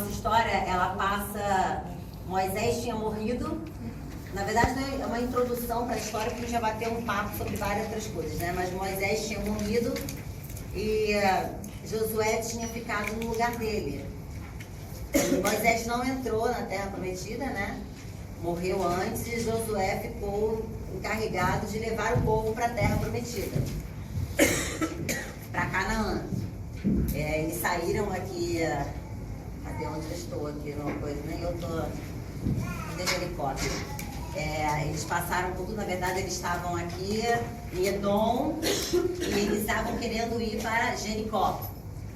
nossa história, ela passa... Moisés tinha morrido. Na verdade, é uma introdução para a história, porque a gente já bateu um papo sobre várias outras coisas, né? Mas Moisés tinha morrido e Josué tinha ficado no lugar dele. Moisés não entrou na Terra Prometida, né? Morreu antes e Josué ficou encarregado de levar o povo para a Terra Prometida, para Canaã. Eles saíram aqui, cadê onde eu estou aqui? Uma coisa, nem eu estou de helicóptero. Eles passaram por tudo, na verdade eles estavam aqui em Edom e eles estavam querendo ir para Jericó.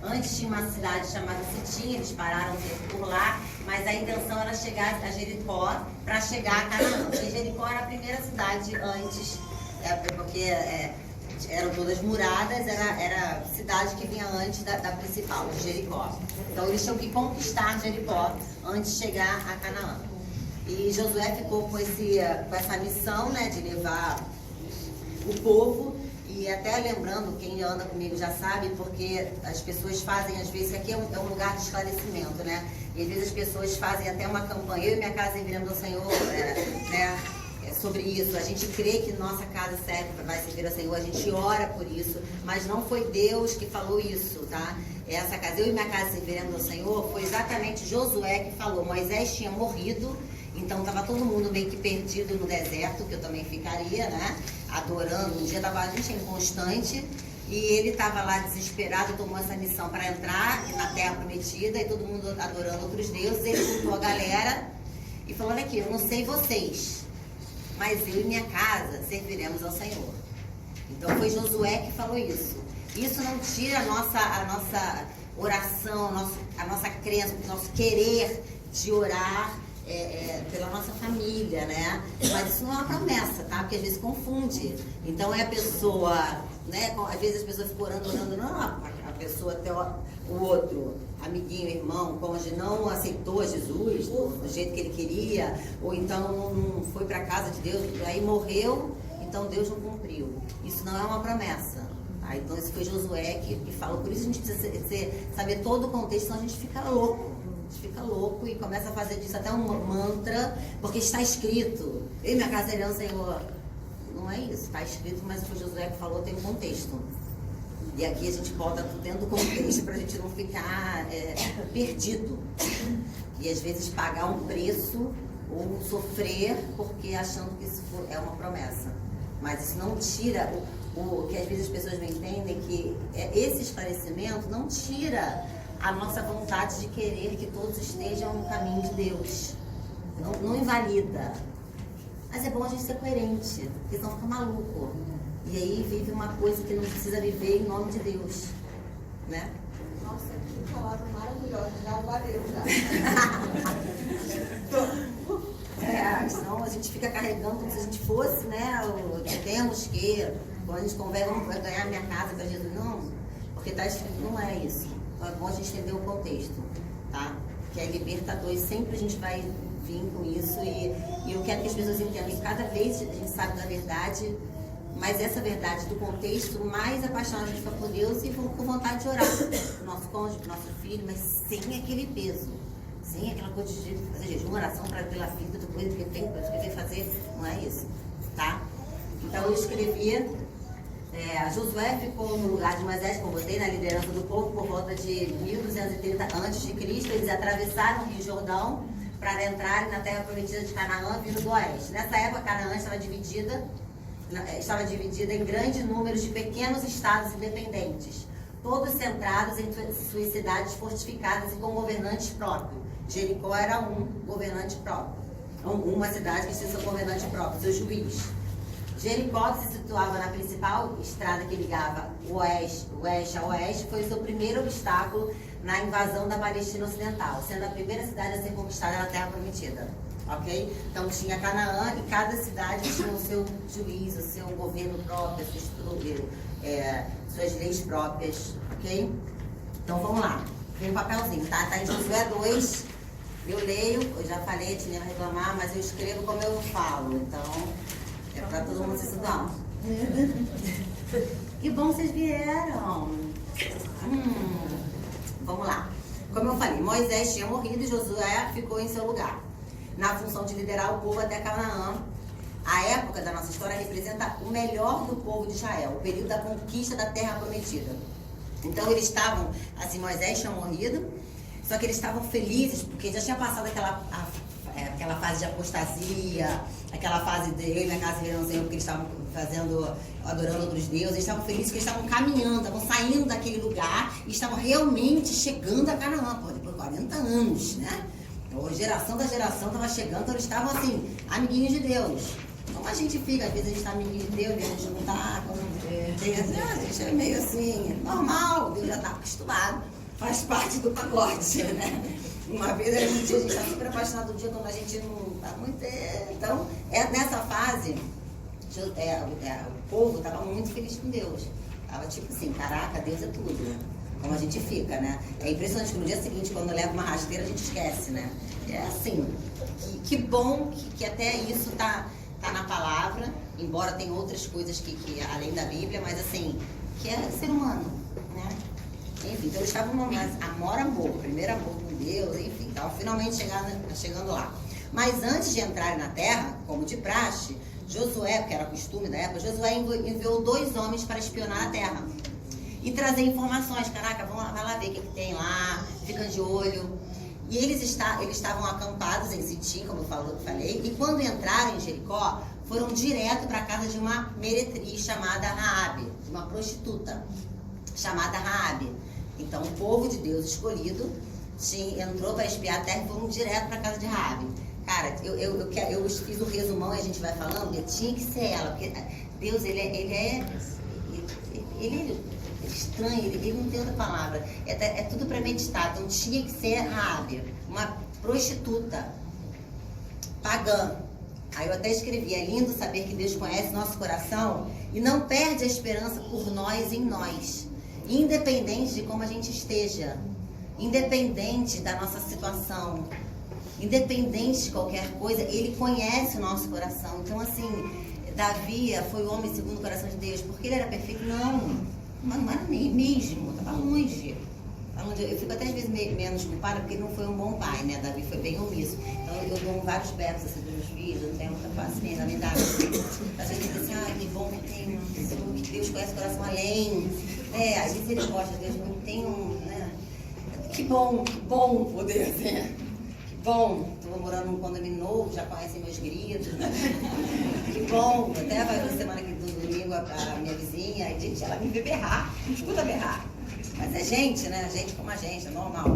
Antes tinha uma cidade chamada Sitim, eles pararam por lá, mas a intenção era chegar a Jericó para chegar a Canaã. Porque Jericó era a primeira cidade antes, porque eram todas muradas, era a cidade que vinha antes da principal, Jericó. Então eles tinham que conquistar Jericó antes de chegar a Canaã. E Josué ficou com essa missão, né, de levar o povo. E até lembrando, quem anda comigo já sabe, porque as pessoas fazem, às vezes, aqui é um lugar de esclarecimento, né? E às vezes as pessoas fazem até uma campanha, eu e minha casa serviremos ao Senhor, né? Sobre isso. A gente crê que nossa casa vai servir ao Senhor, a gente ora por isso, mas não foi Deus que falou isso, tá? Essa casa, eu e minha casa serviremos ao Senhor, foi exatamente Josué que falou. Moisés tinha morrido, então estava todo mundo meio que perdido no deserto, que eu também ficaria, né? Adorando. Um dia a gente inconstante e ele estava lá desesperado, tomou essa missão para entrar na Terra Prometida e todo mundo adorando outros deuses. Ele juntou a galera e falou: olha aqui, eu não sei vocês, mas eu e minha casa serviremos ao Senhor. Então foi Josué que falou isso. Isso não tira a nossa oração, a nossa crença, o nosso querer de orar pela nossa família, né? Mas isso não é uma promessa, tá? Porque às vezes confunde. Então a pessoa, né? Às vezes as pessoas ficam orando, não, a pessoa até o outro amiguinho, irmão, cônjuge, não aceitou Jesus do jeito que ele queria, ou então não foi para a casa de Deus, aí morreu, então Deus não cumpriu. Isso não é uma promessa. Tá? Então isso foi Josué que falou. Por isso a gente precisa saber todo o contexto, senão a gente fica louco. A gente fica louco e começa a fazer disso até um mantra, porque está escrito, eu e minha casa serão o Senhor. Não é isso, está escrito, mas foi Josué que falou, tem um contexto. E aqui a gente bota tudo dentro do contexto para a gente não ficar perdido. E às vezes pagar um preço ou sofrer porque achando que isso é uma promessa. Mas isso não tira o que às vezes as pessoas não entendem, que esse esclarecimento não tira a nossa vontade de querer que todos estejam no caminho de Deus. Não invalida. Mas é bom a gente ser coerente, porque senão fica maluco. E aí vive uma coisa que não precisa viver em nome de Deus. Né? Nossa, que palavra maravilhosa. Já valeu, já. Senão a gente fica carregando como se a gente fosse, né? Temos que, quando a gente conversa, vamos ganhar minha casa para Jesus. Não, porque está escrito, não é isso. Então é bom a gente entender o contexto, tá? Que é libertador e sempre a gente vai vir com isso e eu quero que as pessoas entendam que cada vez a gente sabe da verdade, mas essa verdade do contexto, mais apaixonada a gente fica por Deus e com vontade de orar pro nosso cônjuge, pro nosso filho, mas sem aquele peso, sem aquela coisa de fazer jejum, oração pela vida, do coisa que tem que fazer, não é isso, tá? Então eu escrevi. Josué ficou no lugar de Moisés, como botei, na liderança do povo, por volta de 1230 a.C. Eles atravessaram o Rio Jordão para entrarem na terra prometida de Canaã, vindo do oeste. Nessa época, Canaã estava dividida em grande número de pequenos estados independentes, todos centrados em suas cidades fortificadas e com governantes próprios. Jericó era um governante próprio, uma cidade que tinha seu governante próprio, seu juiz. Jericó, que se situava na principal estrada que ligava o oeste a oeste, foi o seu primeiro obstáculo na invasão da Palestina Ocidental, sendo a primeira cidade a ser conquistada na Terra Prometida. Ok? Então tinha Canaã e cada cidade tinha o seu juiz, o seu governo próprio, suas leis próprias. Ok? Então vamos lá. Tem um papelzinho, tá? Tá em Josué 2. Eu leio, eu já falei, tinha que reclamar, mas eu escrevo como eu falo. Então. É para todo mundo se estudar. Que bom vocês vieram. Vamos lá. Como eu falei, Moisés tinha morrido e Josué ficou em seu lugar, na função de liderar o povo até Canaã. A época da nossa história representa o melhor do povo de Israel, o período da conquista da terra prometida. Então eles estavam, assim, Moisés tinha morrido, só que eles estavam felizes, porque já tinha passado aquela fase de apostasia, aquela fase de na casa de Senhor, porque eles estavam adorando outros deuses. Eles estavam felizes que eles estavam caminhando, estavam saindo daquele lugar e estavam realmente chegando a Canaã, depois de 40 anos, né? Então, a geração da geração estava chegando, então eles estavam assim, amiguinhos de Deus. Como a gente fica, às vezes a gente está amiguinho de Deus, a gente não está, a gente é meio assim, normal, Deus já está acostumado, faz parte do pacote, né? Uma vez a gente está super apaixonado do dia quando a gente não está muito. Então, nessa fase, o povo estava muito feliz com Deus. Estava tipo assim, caraca, Deus é tudo, né? Como a gente fica, né? É impressionante que no dia seguinte, quando leva uma rasteira, a gente esquece, né? É assim, que bom que até isso tá na palavra, embora tenha outras coisas que além da Bíblia, mas assim, que é ser humano, né? Enfim, então eles estavam no amor, primeiro amor com Deus, enfim, estavam finalmente chegando lá. Mas antes de entrarem na terra, como de praxe, Josué, que era costume da época, Josué enviou 2 homens para espionar a terra e trazer informações. Caraca, vai lá ver o que tem lá, fica de olho. E eles estavam acampados em Sitim, como eu falei, e quando entraram em Jericó, foram direto para a casa de uma meretriz chamada Raabe, de uma prostituta chamada Raabe. Então, o povo de Deus escolhido entrou para espiar a terra e foram direto para a casa de Raabe. Cara, eu fiz o resumão e a gente vai falando, tinha que ser ela, porque Deus, ele é estranho, ele não tem outra palavra, é tudo premeditado. Então tinha que ser Raabe, uma prostituta pagã. Aí eu até escrevi, é lindo saber que Deus conhece nosso coração e não perde a esperança por nós em nós, independente de como a gente esteja, independente da nossa situação, independente de qualquer coisa, Ele conhece o nosso coração. Então assim, Davi foi o homem segundo o coração de Deus, porque ele era perfeito? Não, mas não era nem mesmo, estava longe. Eu fico até às vezes menos culpada porque ele não foi um bom pai, né? Davi foi bem omisso. Então eu dou vários berros assim dos meus filhos, eu não tenho muita paciência, nem dá. Às vezes eu digo assim, que bom que tem uma pessoa que Deus conhece o coração além. Às vezes ele gosta, Deus não tem né? Que bom poder ser. Que bom, estou morando num condomínio novo, já conhecem meus gritos. Que bom, até vai uma semana aqui do domingo a minha vizinha, e gente, ela me vê berrar, me escuta berrar. Mas é gente, né? Gente como a gente, é normal.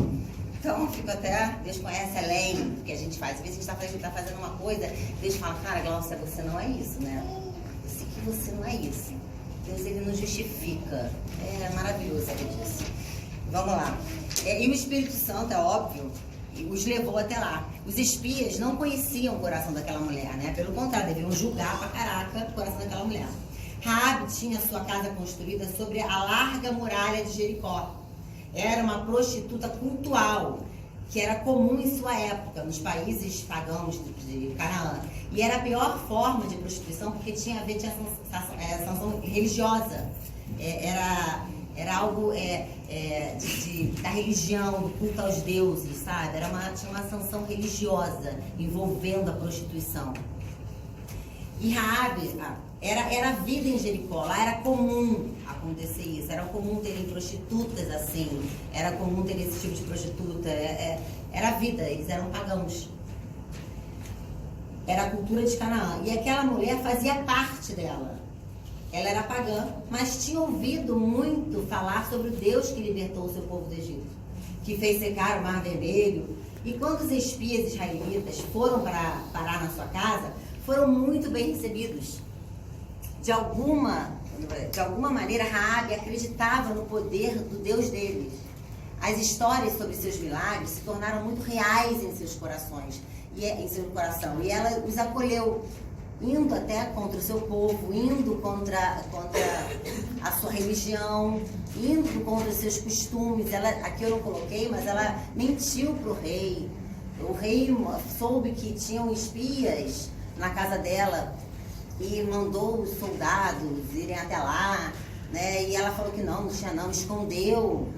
Então, eu fico até, Deus conhece além do que a gente faz. Às vezes a gente está fazendo uma coisa, Deus fala, cara, Glaucia, você não é isso, né? Eu sei que você não é isso. Deus, ele nos justifica. É maravilhoso saber disso. Vamos lá. E o Espírito Santo, é óbvio, os levou até lá. Os espias não conheciam o coração daquela mulher, né? Pelo contrário, deviam julgar pra caraca o coração daquela mulher. Raabe tinha sua casa construída sobre a larga muralha de Jericó. Era uma prostituta cultual, que era comum em sua época, nos países pagãos de Canaã. E era a pior forma de prostituição, porque tinha a ver com sanção religiosa. Era algo da religião, do culto aos deuses, sabe? Tinha uma sanção religiosa envolvendo a prostituição. E Raabe, era a vida em Jericó, lá era comum acontecer isso, era comum terem prostitutas assim, era comum ter esse tipo de prostituta, era a vida, eles eram pagãos. Era a cultura de Canaã. E aquela mulher fazia parte dela. Ela era pagã, mas tinha ouvido muito falar sobre o Deus que libertou o seu povo do Egito, que fez secar o Mar Vermelho. E quando os espias israelitas foram parar na sua casa, foram muito bem recebidos. De alguma maneira, Raabe acreditava no poder do Deus deles. As histórias sobre seus milagres se tornaram muito reais em seus corações, em seu coração. E ela os acolheu, indo até contra o seu povo, indo contra a sua religião, indo contra os seus costumes. Aqui eu não coloquei, mas ela mentiu para o rei. O rei soube que tinham espias na casa dela e mandou os soldados irem até lá, né? E ela falou que não tinha não, escondeu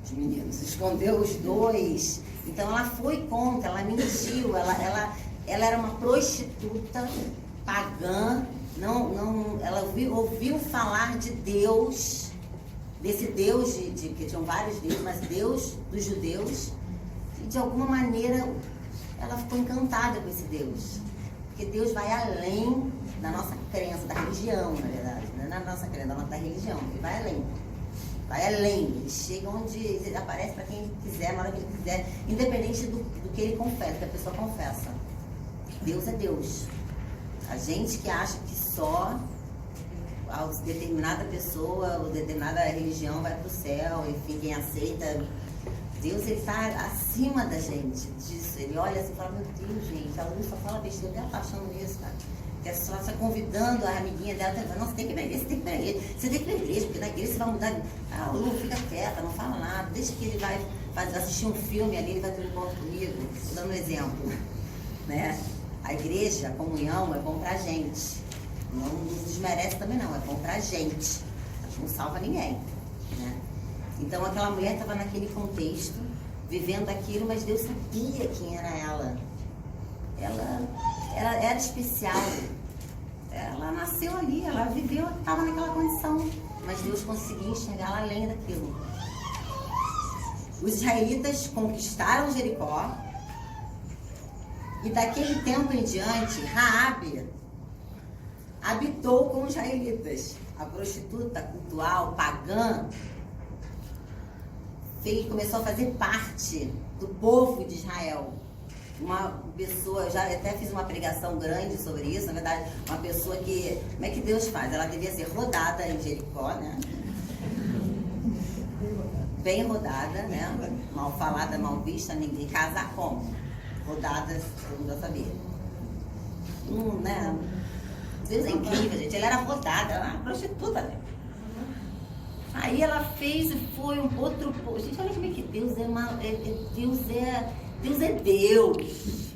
os meninos, escondeu os dois. Então ela foi contra, ela mentiu, ela era uma prostituta pagã, ela ouviu falar de Deus, desse Deus, que tinham vários deuses, mas Deus dos judeus, e de alguma maneira ela ficou encantada com esse Deus. Porque Deus vai além da nossa crença, da religião, na verdade. Não é da nossa crença, da religião. Ele vai além. Vai além. Ele chega onde ele aparece para quem quiser, na hora que ele quiser, independente do que ele confessa, que a pessoa confessa. Deus é Deus. A gente que acha que só a determinada pessoa ou determinada religião vai para o céu, enfim, quem aceita. Deus, ele está acima da gente disso. Ele olha assim e fala, meu Deus, gente, a Lu só fala besteira, ela está achando isso, cara. Que é só convidando a amiguinha dela, tá, não, você tem que ir na igreja, você tem que ir na igreja, você tem que ir na igreja, porque na igreja você vai mudar. Ah, Lu, fica quieta, não fala nada, deixa que ele vai assistir um filme ali, ele vai ter um encontro comigo. Estou dando um exemplo, né? A igreja, a comunhão é bom pra gente. Não desmerece também não, é bom pra gente. Não salva ninguém, né? Então aquela mulher estava naquele contexto, vivendo aquilo, mas Deus sabia quem era ela. Ela era especial. Ela nasceu ali, ela viveu, estava naquela condição. Mas Deus conseguia enxergar além daquilo. Os israelitas conquistaram Jericó. E daquele tempo em diante, Raabe habitou com os israelitas. A prostituta cultual, pagã, começou a fazer parte do povo de Israel. Uma pessoa, eu já até fiz uma pregação grande sobre isso, na verdade, uma pessoa que, como é que Deus faz? Ela devia ser rodada em Jericó, né? Bem rodada, né? Mal falada, mal vista, ninguém casar como? Rodada, todo mundo já sabia. Né? Deus é incrível, gente. Ela era rodada, ela era uma prostituta, né? Aí ela fez e foi um outro povo. Gente, olha como é que Deus é Deus é Deus.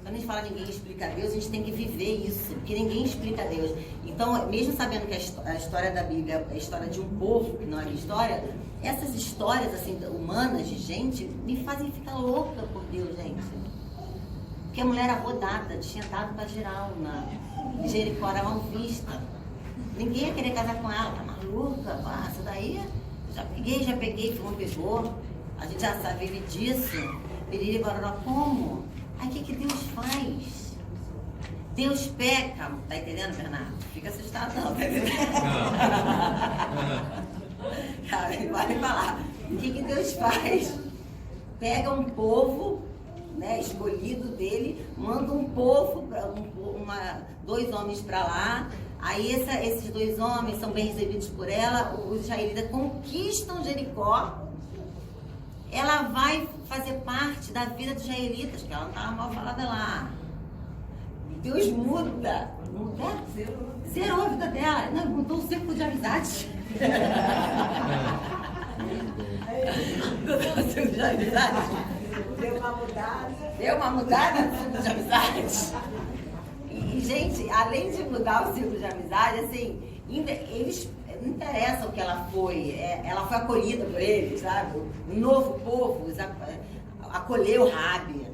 Quando a gente fala ninguém explica Deus, a gente tem que viver isso, porque ninguém explica Deus. Então, mesmo sabendo que a história da Bíblia é a história de um povo, que não é a minha história, essas histórias assim, humanas de gente me fazem ficar louca por Deus, gente. Porque a mulher era rodada, tinha dado para geral na Jericó, era mal vista. Ninguém ia querer casar com ela, tá maluca? Ah, essa daí já peguei, não pegou. A gente já sabe disso. Piriri, baroró, como? Aí o que Deus faz? Deus peca, tá entendendo, Bernardo? Fica assustado não, tá entendendo? Vai falar. O que Deus faz? Pega um povo, né, escolhido dele, manda um povo, dois homens para lá. Aí esses dois homens são bem recebidos por ela, os israelitas conquistam Jericó. Ela vai fazer parte da vida dos israelitas, porque ela não estava mal falada lá. Deus muda. Zerou a vida dela. Não, mudou o círculo de amizade. Mudou o círculo de amizade. Deu uma mudada. Deu uma mudada no círculo de amizade. E, gente, além de mudar o círculo de amizade, assim, eles não interessa o que ela foi acolhida por eles, sabe? Um novo povo acolheu Raabe,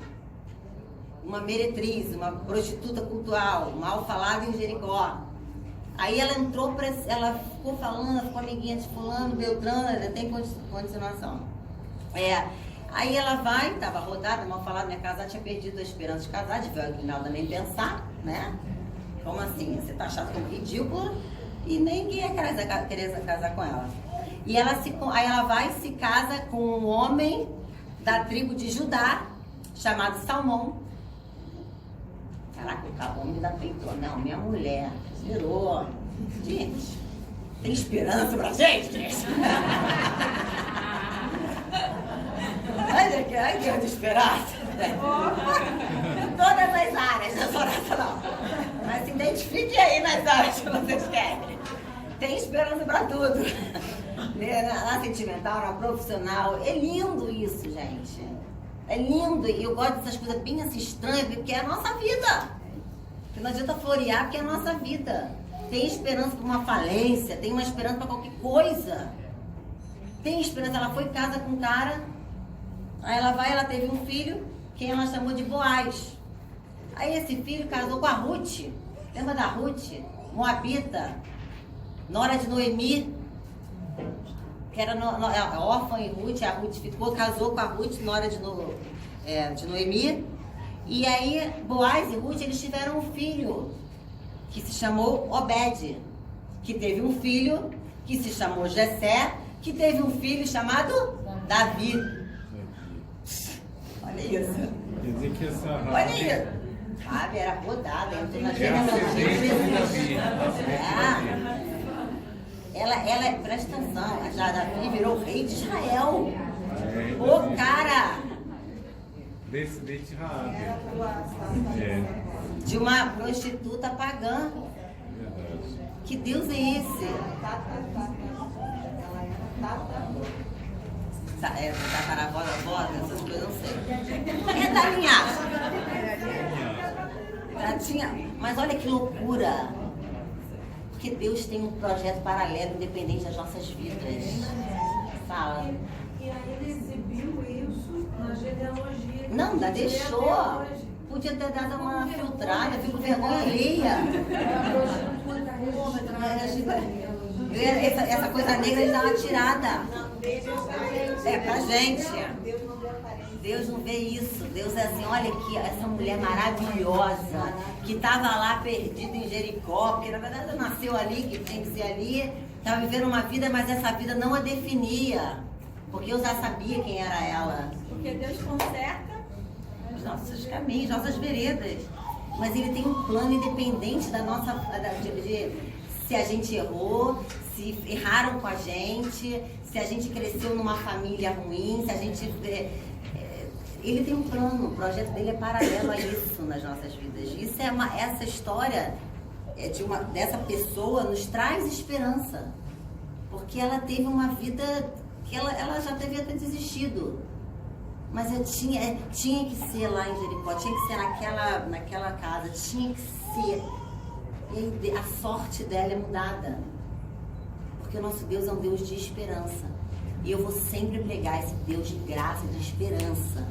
uma meretriz, uma prostituta cultural, mal falada em Jericó. Aí ela ela ficou falando, ficou amiguinha de fulano, Beltrano, ainda tem continuação. Aí ela vai, estava rodada, mal falada, minha casada, tinha perdido a esperança de casar, de ver a Guinalda nem pensar, né? Como assim? Você tá achado como ridícula e ninguém ia querer casar com ela. E aí ela vai e se casa com um homem da tribo de Judá, chamado Salmão. Caraca, o homem da peitou. Não, minha mulher zerou. Gente, tem esperança pra gente? Olha que eu de esperança. Em todas as áreas da oração. Mas se identifique aí nas áreas que vocês querem. Tem esperança pra tudo. Na sentimental, na profissional. É lindo isso, gente. É lindo. E eu gosto dessas coisas bem assim estranhas, porque é a nossa vida. Porque não adianta florear, porque é a nossa vida. Tem esperança para uma falência, tem uma esperança para qualquer coisa. tem esperança. Ela foi em casa com o cara, aí ela teve um filho, quem ela chamou de Boaz. Aí esse filho casou com a Ruth. Lembra da Ruth? Moabita, nora de Noemi, que era órfã e Ruth. A Ruth casou com a Ruth, nora de Noemi. E aí Boaz e Ruth, eles tiveram um filho que se chamou Obed, que teve um filho que se chamou Jessé, que teve um filho chamado Davi. Olha isso. Quer dizer que essa Olha isso. Rabi era rodada, entrou na é a geração de descendente de Davi. Ela, presta atenção, Davi virou rei de Israel. Ô cara! Descendente de Raabe. De uma prostituta pagã. Verdade. Que Deus é esse? Tataravó, essas coisas eu não sei. É da linhagem. Mas olha que loucura. Porque Deus tem um projeto paralelo, independente das nossas vidas. Fala. E aí ele exibiu isso na genealogia. Não, ainda deixou. Podia ter dado uma filtrada, fico com vergonha alheia. Essa coisa negra ele dá uma tirada. É pra gente. Deus não vê isso. Deus é assim, olha aqui, essa mulher maravilhosa que estava lá perdida em Jericó, porque na verdade ela nasceu ali, que tem que ser ali, estava vivendo uma vida, mas essa vida não a definia. Porque eu já sabia quem era ela. Porque Deus conserta Os nossos caminhos, nossas veredas. Mas Ele tem um plano independente da nossa... se a gente errou, se erraram com a gente, se a gente cresceu numa família ruim, se a gente... Ele tem um plano, o projeto dele é paralelo a isso nas nossas vidas. Isso essa história dessa pessoa nos traz esperança. Porque ela teve uma vida que ela já devia ter desistido. Mas eu tinha que ser lá em Jericó, tinha que ser naquela casa, tinha que ser. E a sorte dela é mudada. Porque o nosso Deus é um Deus de esperança. E eu vou sempre pregar esse Deus de graça, de esperança.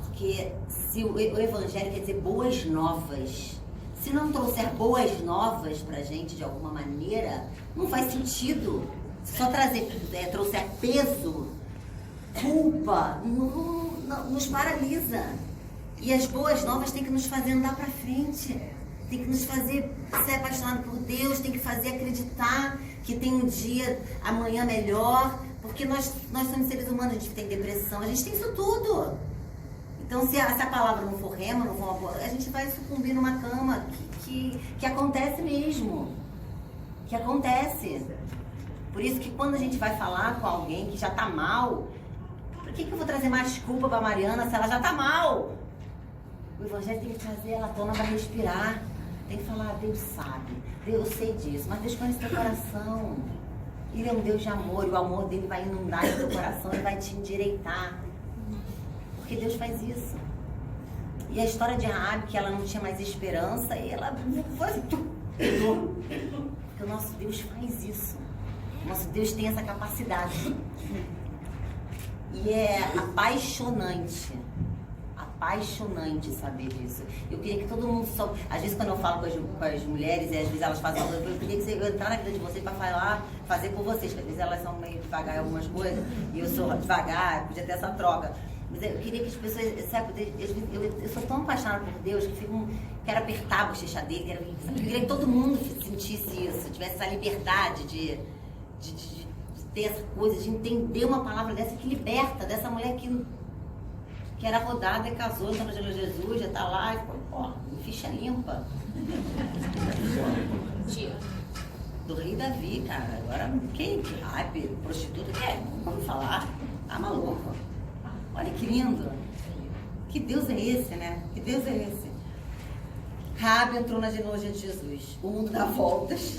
Porque se o Evangelho quer dizer boas novas, se não trouxer boas novas pra gente de alguma maneira, não faz sentido. Se só trouxer peso, culpa, nos paralisa. E as boas novas têm que nos fazer andar pra frente. Tem que nos fazer ser apaixonado por Deus, tem que fazer acreditar que tem um dia, amanhã melhor. Porque nós somos seres humanos, a gente tem depressão, a gente tem isso tudo. Então, se a palavra não for rema, não for uma, a gente vai sucumbir numa cama que acontece mesmo. Que acontece. Por isso que quando a gente vai falar com alguém que já está mal, por que eu vou trazer mais culpa para Mariana se ela já está mal? O Evangelho tem que trazer ela à tona para respirar. Tem que falar, Deus sabe, Deus sei disso, mas Deus conhece teu coração. Ele é um Deus de amor e o amor dele vai inundar o teu coração e vai te endireitar. Porque Deus faz isso. E a história de Raabe, que ela não tinha mais esperança, e ela foi assim, pegou. Porque o nosso Deus faz isso. O nosso Deus tem essa capacidade. E é apaixonante. Apaixonante saber disso. Eu queria que todo mundo soube. Às vezes quando eu falo com as mulheres, e às vezes elas fazem uma coisa, eu queria que eu entrar na vida de vocês para fazer por vocês, porque às vezes elas são meio devagar em algumas coisas, e eu sou devagar, podia ter essa troca. Mas eu queria que as pessoas, sabe, eu sou tão apaixonada por Deus que quero apertar a bochecha dele, eu queria que todo mundo sentisse isso, tivesse essa liberdade de ter essa coisa, de entender uma palavra dessa que liberta, dessa mulher que era rodada e casou, então Jesus já tá lá e ficou, ó, ficha limpa. Do rei Davi, cara. Agora, que hype, prostituta, vamos falar, tá maluco. Olha que lindo. Que Deus é esse, né? Que Deus é esse. Raabe entrou na genealogia de Jesus. O mundo dá voltas.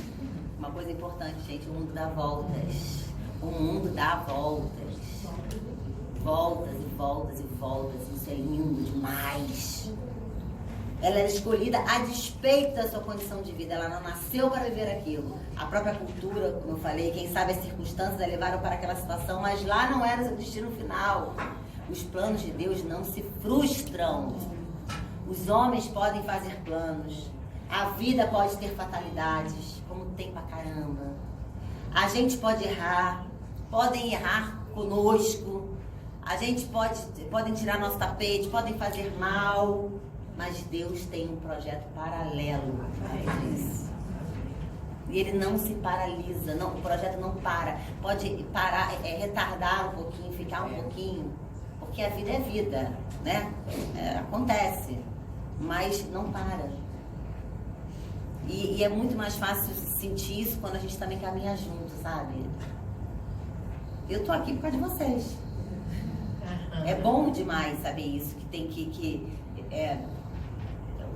Uma coisa importante, gente, o mundo dá voltas. O mundo dá voltas. Voltas e voltas e voltas. Isso é lindo demais. Ela era escolhida a despeito da sua condição de vida. Ela não nasceu para viver aquilo. A própria cultura, como eu falei, quem sabe as circunstâncias a levaram para aquela situação, mas lá não era o seu destino final. Os planos de Deus não se frustram. Os homens podem fazer planos. A vida pode ter fatalidades, como tem pra caramba. A gente pode errar, podem errar conosco. A gente podem tirar nosso tapete, podem fazer mal. Mas Deus tem um projeto paralelo a isso. E ele não se paralisa, não, o projeto não para. Pode parar, retardar um pouquinho, ficar um pouquinho, porque a vida é vida, né? Acontece, mas não para. E é muito mais fácil sentir isso quando a gente também caminha junto, sabe? Eu tô aqui por causa de vocês. É bom demais saber isso, que tem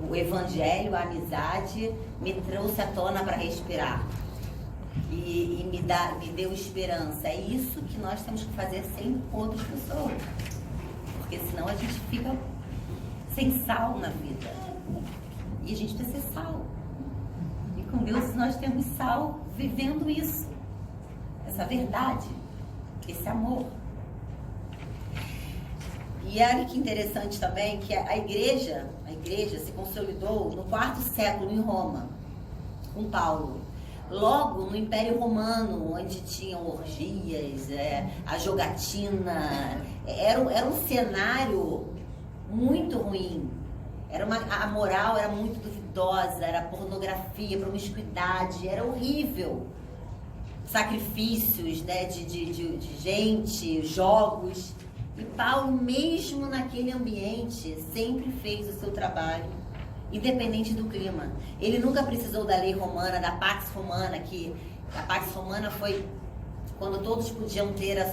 o evangelho, a amizade me trouxe à tona para respirar e me deu esperança. É isso que nós temos que fazer sem outras pessoas, porque senão a gente fica sem sal na vida e a gente precisa ser sal. E com Deus nós temos sal vivendo isso, essa verdade, esse amor. E olha que interessante também que a igreja se consolidou no 4º século em Roma, com Paulo. Logo no Império Romano, onde tinham orgias, a jogatina, era um cenário muito ruim. A moral era muito duvidosa, era pornografia, promiscuidade, era horrível. Sacrifícios, né, de gente, jogos. E Paulo, mesmo naquele ambiente, sempre fez o seu trabalho, independente do clima. Ele nunca precisou da lei romana, da Pax Romana, que a Pax Romana foi quando todos podiam ter a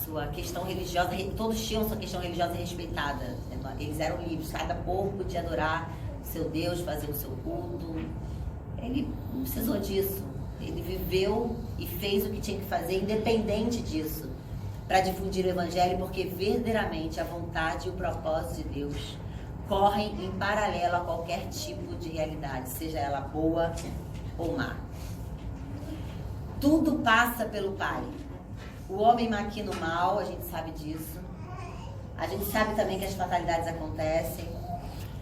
sua questão religiosa, todos tinham sua questão religiosa respeitada. Eles eram livres, cada povo podia adorar o seu Deus, fazer o seu culto. Ele não precisou disso. Ele viveu e fez o que tinha que fazer, independente disso, para difundir o evangelho, porque verdadeiramente a vontade e o propósito de Deus correm em paralelo a qualquer tipo de realidade, seja ela boa ou má. Tudo passa pelo Pai. O homem maquina o mal, a gente sabe disso. A gente sabe também que as fatalidades acontecem.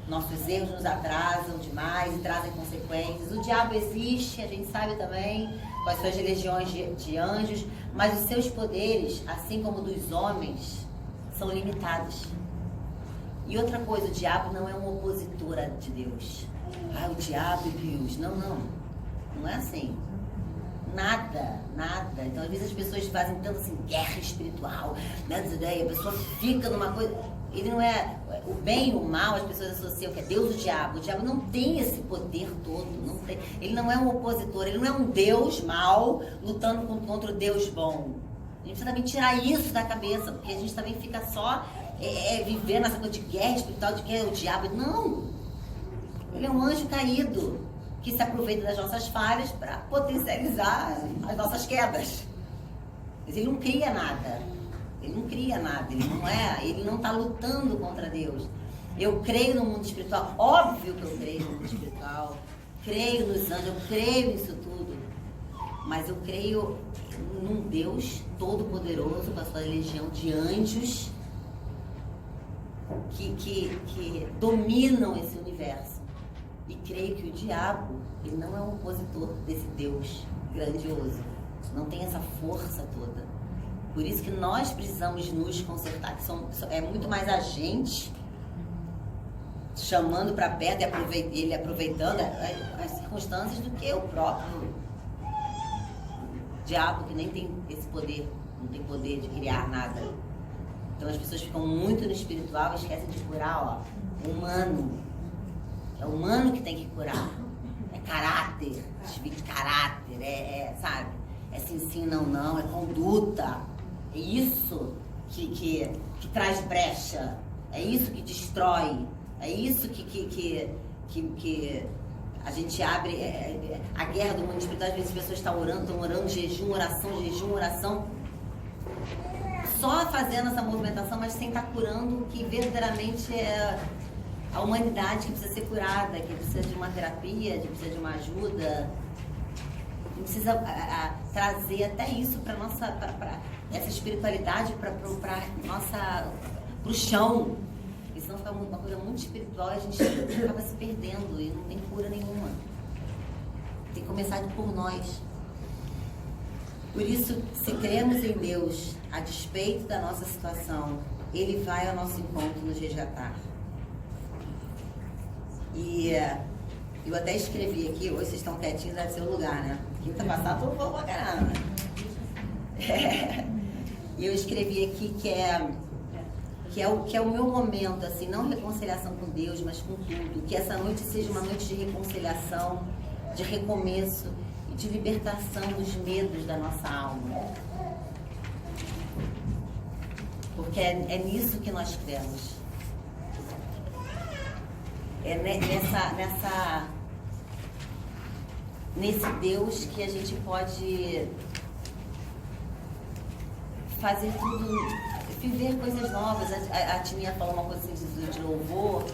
Nossos erros nos atrasam demais e trazem consequências. O diabo existe, a gente sabe também, com as suas legiões de anjos, mas os seus poderes, assim como dos homens, são limitados. E outra coisa, o diabo não é um opositor de Deus. O diabo e Deus. Não é assim. Nada. Então, às vezes as pessoas fazem tanto assim, guerra espiritual, né? A pessoa fica numa coisa. Ele não é o bem e o mal, as pessoas associam que é Deus e o diabo. O diabo não tem esse poder todo, não tem. Ele não é um opositor, ele não é um Deus mau lutando contra o Deus bom. A gente precisa também tirar isso da cabeça, porque a gente também fica só vivendo essa coisa de guerra espiritual, de que é o diabo. Não! Ele é um anjo caído que se aproveita das nossas falhas para potencializar as nossas quedas. Mas ele não cria nada. Ele não está lutando contra Deus. Eu creio no mundo espiritual, óbvio que eu creio no mundo espiritual, creio nos anjos, eu creio nisso tudo, mas eu creio num Deus todo-poderoso, com a sua legião de anjos que dominam esse universo. E creio que o diabo, ele não é um opositor desse Deus grandioso, não tem essa força toda. Por isso que nós precisamos nos consertar, que é muito mais a gente chamando para perto e ele aproveitando as circunstâncias do que o próprio diabo, que nem tem esse poder, não tem poder de criar nada. Então as pessoas ficam muito no espiritual e esquecem de curar, o humano. É o humano que tem que curar. É caráter, desvio de caráter, sabe? É sim, não, é conduta. É isso que traz brecha, é isso que destrói, é isso que a gente abre a guerra do mundo espiritual. Às vezes as pessoas estão orando, jejum, oração, só fazendo essa movimentação, mas sem estar curando o que verdadeiramente a humanidade que precisa ser curada, que precisa de uma terapia, que precisa de uma ajuda. A gente precisa trazer até isso para nossa, para essa espiritualidade para o chão. Porque senão fica uma coisa muito espiritual e a gente acaba se perdendo e não tem cura nenhuma. Tem que começar por nós. Por isso, se cremos em Deus, a despeito da nossa situação, Ele vai ao nosso encontro nos resgatar. E eu até escrevi aqui, hoje vocês estão quietinhos, deve ser o lugar, né? Quinta passada, todo mundo pra caramba. E eu escrevi aqui que é o meu momento, assim, não reconciliação com Deus, mas com tudo. Que essa noite seja uma noite de reconciliação, de recomeço e de libertação dos medos da nossa alma. Porque é nisso que nós cremos. É nesse Deus que a gente pode fazer tudo, viver coisas novas. A Tininha falou uma coisa assim de louvor.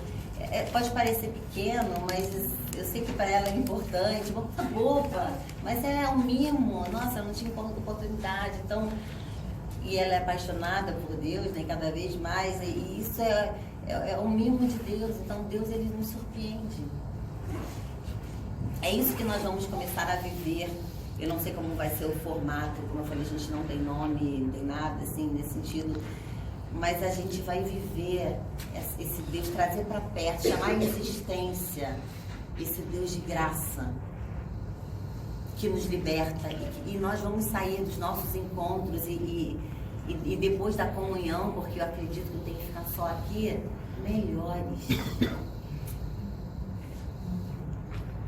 Pode parecer pequeno, mas eu sei que para ela é importante. Boba, mas é um mimo. Nossa, eu não tinha oportunidade. Então, e ela é apaixonada por Deus, né, cada vez mais. E isso é um mimo de Deus. Então, Deus, ele nos surpreende. É isso que nós vamos começar a viver. Eu não sei como vai ser o formato. Como eu falei, a gente não tem nome, não tem nada assim nesse sentido. Mas a gente vai viver esse Deus, trazer para perto, chamar em existência esse Deus de graça que nos liberta. E nós vamos sair dos nossos encontros e depois da comunhão, porque eu acredito que eu tenho que ficar só aqui,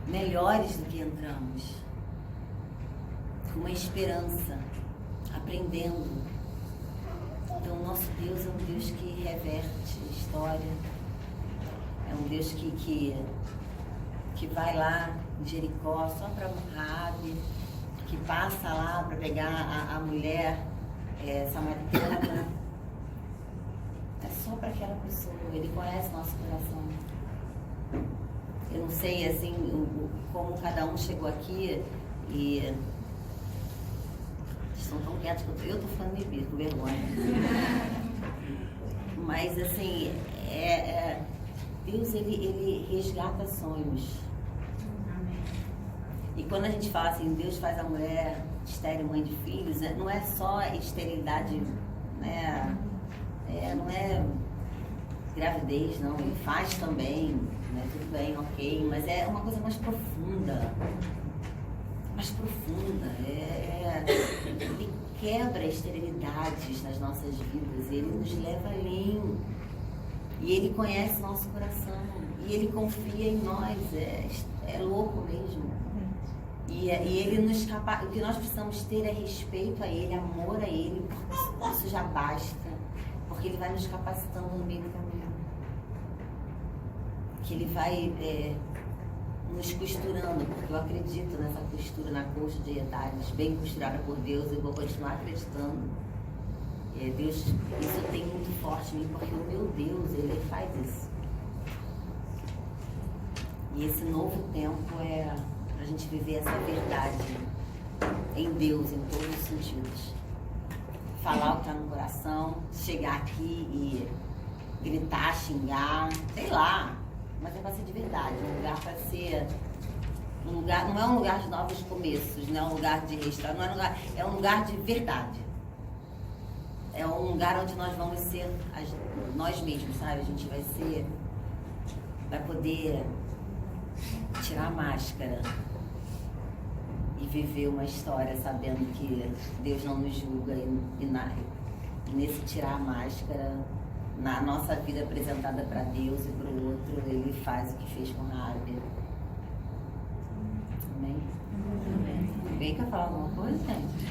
melhores do que entramos, com uma esperança, aprendendo. Então, o nosso Deus é um Deus que reverte a história, é um Deus que vai lá em Jericó só para Raabe, que passa lá para pegar a mulher samaritana. É só para aquela pessoa, Ele conhece nosso coração. Eu não sei, assim, como cada um chegou aqui e estão tão quietos que eu tô ficando meio com vergonha. Mas, assim, Deus, ele resgata sonhos. E quando a gente fala assim, Deus faz a mulher estéril, mãe de filhos, não é só esterilidade, né? Não é gravidez, não. Ele faz também, né? Tudo bem, ok, mas é uma coisa mais profunda. Ele quebra esterilidades nas nossas vidas, ele nos leva além. E ele conhece nosso coração. E ele confia em nós. É louco mesmo. E ele nos o que nós precisamos ter é respeito a ele, amor a ele. Isso já basta. Porque ele vai nos capacitando no meio do caminho. Que ele vai nos costurando, porque eu acredito nessa costura na coxa de retalhos, bem costurada por Deus, eu vou continuar acreditando. Deus, isso tem muito forte em mim, porque o meu Deus, Ele faz isso. E esse novo tempo é para a gente viver essa verdade em Deus, em todos os sentidos. Falar o que está no coração, chegar aqui e gritar, xingar, sei lá. Mas é para ser de verdade, um lugar para ser não é um lugar de novos começos, não é um lugar de restaurante, é um lugar de verdade. É um lugar onde nós vamos ser nós mesmos, sabe? A gente vai poder tirar a máscara e viver uma história sabendo que Deus não nos julga e nesse tirar a máscara, na nossa vida apresentada para Deus e para o outro, Ele faz o que fez com Raabe. Amém? Vem cá falar alguma coisa, gente?